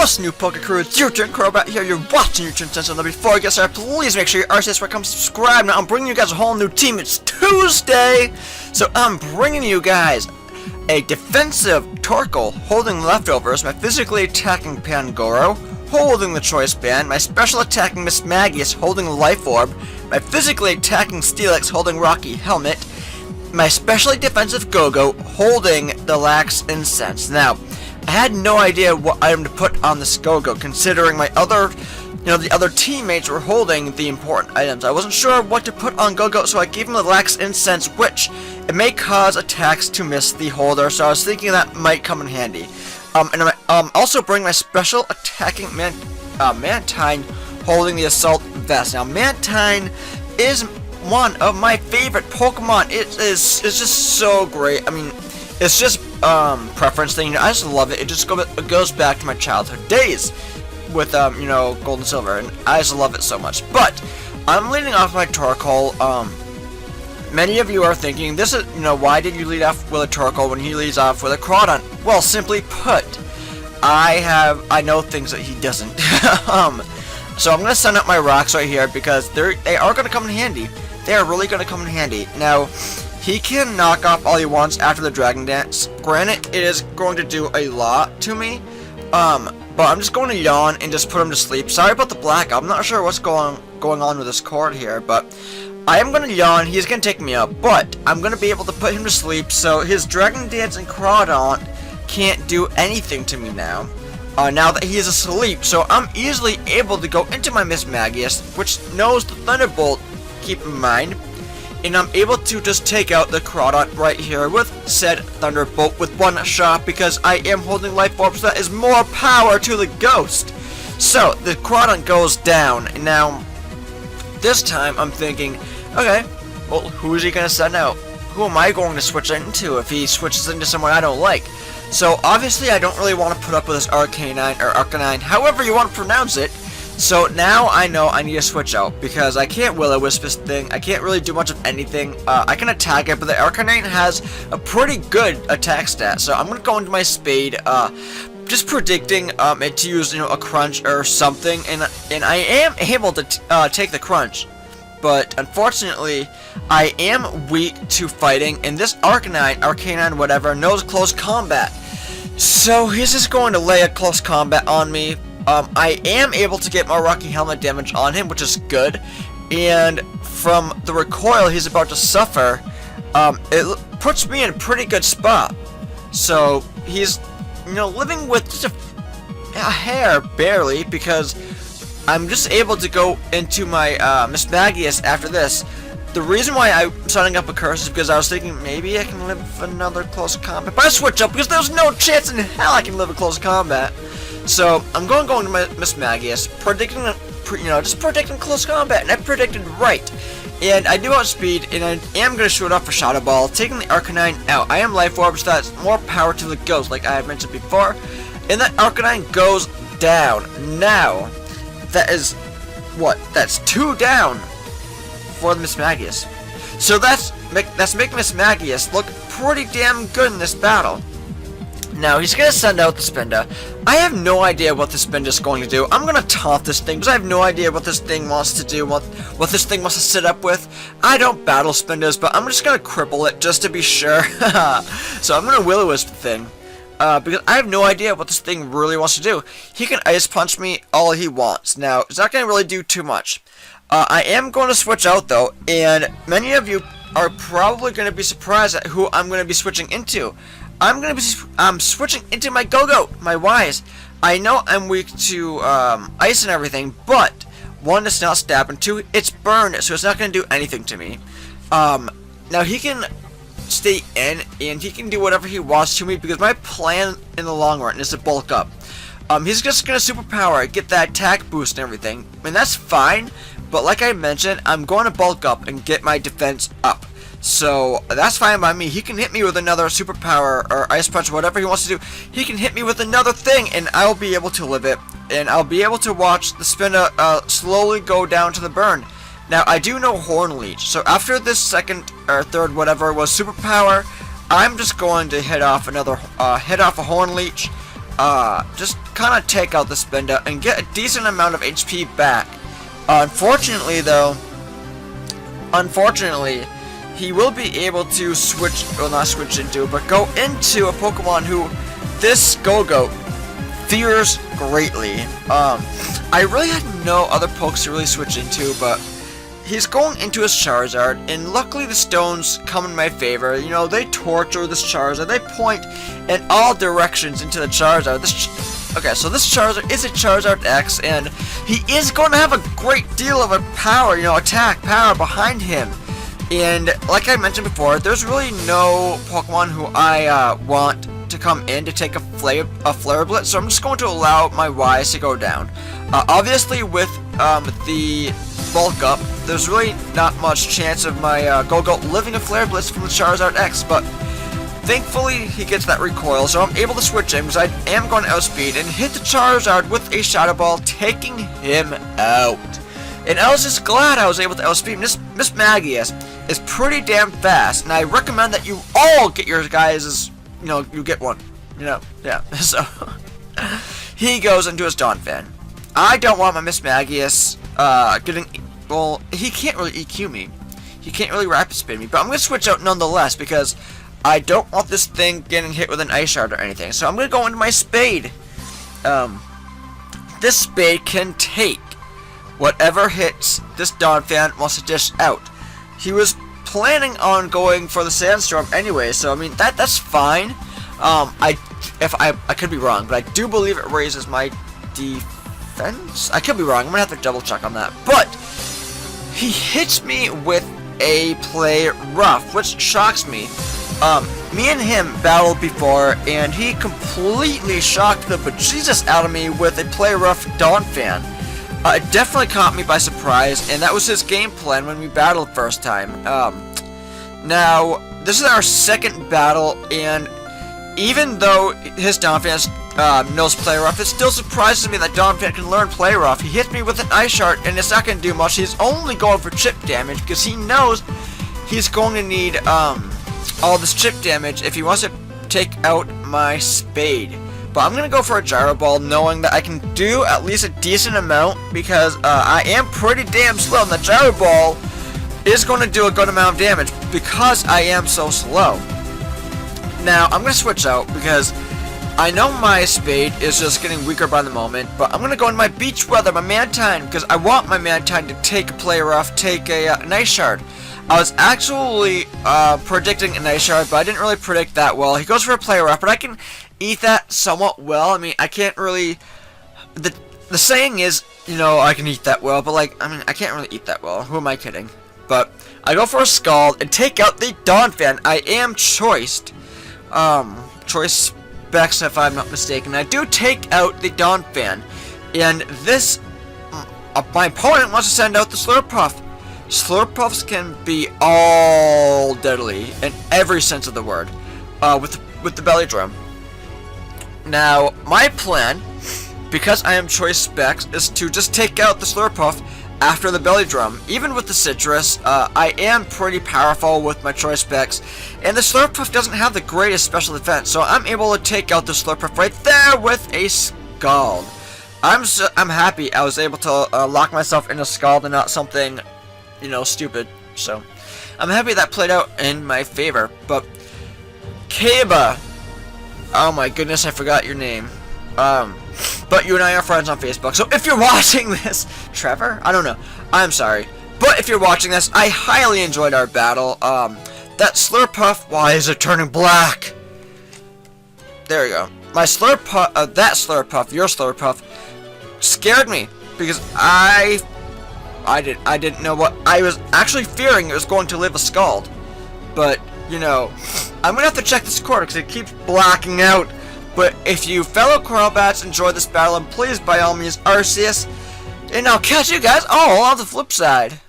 What's new, Poke Crew? It's your turn, Crobat here. You're watching your turn Sentinel. Now, before I get started, please make sure you are where come subscribe. Now, I'm bringing you guys a whole new team. It's Tuesday, so I'm bringing you guys a defensive Torkoal holding leftovers, my physically attacking Pangoro holding the Choice Band, my special attacking Miss Magius holding Life Orb, my physically attacking Steelix holding Rocky Helmet, my specially defensive Go-Go holding the Lax Incense. Now, I had no idea what item to put on this Go-Go, considering my other, the other teammates were holding the important items. I wasn't sure what to put on Go-Go, so I gave him the Lax Incense, which it may cause attacks to miss the holder, so I was thinking that might come in handy. And I also bring my special attacking Mantine holding the Assault Vest. Now, Mantine is one of my favorite Pokemon. It's just so great. I mean, it's just preference thing. I just love it. It just goes back to my childhood days with Gold and Silver, and I just love it so much. But I'm leading off my Torkoal. Many of you are thinking, this is why did you lead off with a Torkoal when he leads off with a Crawdon? Well, simply put, I know things that he doesn't. So I'm gonna send up my rocks right here because they are gonna come in handy. They are really gonna come in handy. Now, he can knock off all he wants after the Dragon Dance. Granted, it is going to do a lot to me. But I'm just going to yawn and just put him to sleep. Sorry about the blackout. I'm not sure what's going on with this cord here, but I am going to yawn. He's going to take me up, but I'm going to be able to put him to sleep, so his Dragon Dance and Crawdon can't do anything to me now. Now that he is asleep, so I'm easily able to go into my Miss Magius, which knows the Thunderbolt, keep in mind, and I'm able to just take out the Crawdon right here with said Thunderbolt with one shot because I am holding Life Orb, so that is more power to the Ghost. So, the Crawdon goes down, and now, this time I'm thinking, okay, well, who is he going to send out? Who am I going to switch into if he switches into someone I don't like? So, obviously, I don't really want to put up with this Arcanine, or Arcanine, however you want to pronounce it. So now I know I need to switch out because I can't Will-O-Wisp this thing. I can't really do much of anything. I can attack it, but the Arcanine has a pretty good attack stat. So I'm gonna go into my Spade, just predicting it to use a Crunch or something, and I am able to take the Crunch. But unfortunately, I am weak to fighting, and this Arcanine, whatever, knows close combat. So he's just going to lay a close combat on me. I am able to get more Rocky Helmet damage on him, which is good, and from the recoil he's about to suffer, it puts me in a pretty good spot. So he's, living with just a hair, barely, because I'm just able to go into my Miss Magius after this. The reason why I'm setting up a curse is because I was thinking maybe I can live another close combat, but I switch up because there's no chance in hell I can live a close combat. So I'm going to my Miss Magius, just predicting close combat, and I predicted right. And I do outspeed, and I am going to shoot off a Shadow Ball, taking the Arcanine out. I am Life Orb, so that's more power to the Ghost, like I had mentioned before. And that Arcanine goes down. Now, that is, that's 2 down for the Miss Magius. So that's making Miss Magius look pretty damn good in this battle. Now, he's going to send out the Spinda. I have no idea what the Spinda is going to do. I'm going to taunt this thing because I have no idea what this thing wants to do, what this thing wants to sit up with. I don't battle Spindas, but I'm just going to cripple it just to be sure. So I'm going to Will-O-Wisp the thing because I have no idea what this thing really wants to do. He can Ice Punch me all he wants. Now, it's not going to really do too much. I am going to switch out, though, and many of you are probably going to be surprised at who I'm going to be switching into. I'm switching into my Go-Go, my Wise. I know I'm weak to ice and everything, but one, it's not stab, and two, it's burned, so it's not going to do anything to me. Now he can stay in, and he can do whatever he wants to me, because my plan in the long run is to bulk up. He's just going to superpower, get that attack boost and everything, and that's fine, but like I mentioned, I'm going to bulk up and get my defense up. So, that's fine by me. He can hit me with another superpower or Ice Punch, whatever he wants to do. He can hit me with another thing, and I'll be able to live it. And I'll be able to watch the Spinda slowly go down to the burn. Now, I do know Horn Leech. So, after this second or third, whatever was superpower, I'm just going to hit off a Horn Leech. Just kind of take out the spin down and get a decent amount of HP back. Unfortunately, though, he will be able to switch, well, not switch into, but go into a Pokemon who this Go-Goat fears greatly. I really had no other pokes to really switch into, but he's going into his Charizard, and luckily the stones come in my favor. You know, they torture this Charizard, they point in all directions into the Charizard. Okay, so this Charizard is a Charizard X, and he is going to have a great deal of a power, you know, attack power behind him. And like I mentioned before, there's really no Pokemon who I want to come in to take a Flare Blitz, so I'm just going to allow my Ys to go down. Obviously, with the bulk up, there's really not much chance of my Go-Goat living a Flare Blitz from the Charizard X, but thankfully he gets that recoil, so I'm able to switch in because I am going to outspeed and hit the Charizard with a Shadow Ball, taking him out. And I was just glad I was able to outspeed him. Miss Magius is pretty damn fast, and I recommend that you all get your guys', you know, you get one. You know, yeah. So he goes into his Donphan. I don't want my Miss Magius getting, well, he can't really EQ me. He can't really Rapid Spin me, but I'm going to switch out nonetheless because I don't want this thing getting hit with an Ice Shard or anything. So I'm going to go into my Spade. This Spade can take whatever hits this Donphan wants to dish out. He was planning on going for the Sandstorm anyway, so I mean that's fine. I could be wrong, but I do believe it raises my defense. I could be wrong. I'm gonna have to double check on that. But he hits me with a Play Rough, which shocks me. Me and him battled before, and he completely shocked the bejesus out of me with a Play Rough Donphan. It definitely caught me by surprise, and that was his game plan when we battled first time. Now, this is our second battle, and even though his Donphan knows Play Rough, it still surprises me that Donphan can learn Play Rough. He hits me with an Ice Shard, and it's not going to do much. He's only going for chip damage, because he knows he's going to need all this chip damage if he wants to take out my Spade. But I'm going to go for a Gyro Ball, knowing that I can do at least a decent amount, because I am pretty damn slow, and the Gyro Ball is going to do a good amount of damage, because I am so slow. Now, I'm going to switch out, because I know my Spade is just getting weaker by the moment, but I'm going to go into my Beach Weather, my Mantine, because I want my Mantine to take a Play Rough, take an Ice Shard. I was actually predicting an Ice Shard, but I didn't really predict that well. He goes for a Play Rough, but I can eat that somewhat well. I mean, I can't really, the saying is, you know, I can eat that well, but like, I mean, I can't really eat that well. Who am I kidding? But I go for a Scald and take out the Donphan. I am choiced. Choice Specs, if I'm not mistaken. I do take out the Donphan, and this, my opponent wants to send out the Slurpuff. Slurpuffs can be all deadly in every sense of the word, with the Belly Drum. Now, my plan, because I am Choice Specs, is to just take out the Slurpuff after the Belly Drum. Even with the Citrus, I am pretty powerful with my Choice Specs, and the Slurpuff doesn't have the greatest special defense, so I'm able to take out the Slurpuff right there with a Scald. I'm happy I was able to lock myself in a Scald and not something, you know, stupid. So I'm happy that played out in my favor. But Kaiba, oh my goodness, I forgot your name. But you and I are friends on Facebook, so if you're watching this, Trevor? I don't know. I'm sorry. But if you're watching this, I highly enjoyed our battle. That Slurpuff, why is it turning black? There we go. My Slurpuff, that Slurpuff, your Slurpuff, scared me, because I didn't know what, I was actually fearing it was going to live a Scald. But, you know, I'm gonna have to check this recorder because it keeps blacking out. But if you fellow Crobats enjoyed this battle, and please by all means Arceus, and I'll catch you guys all on the flip side.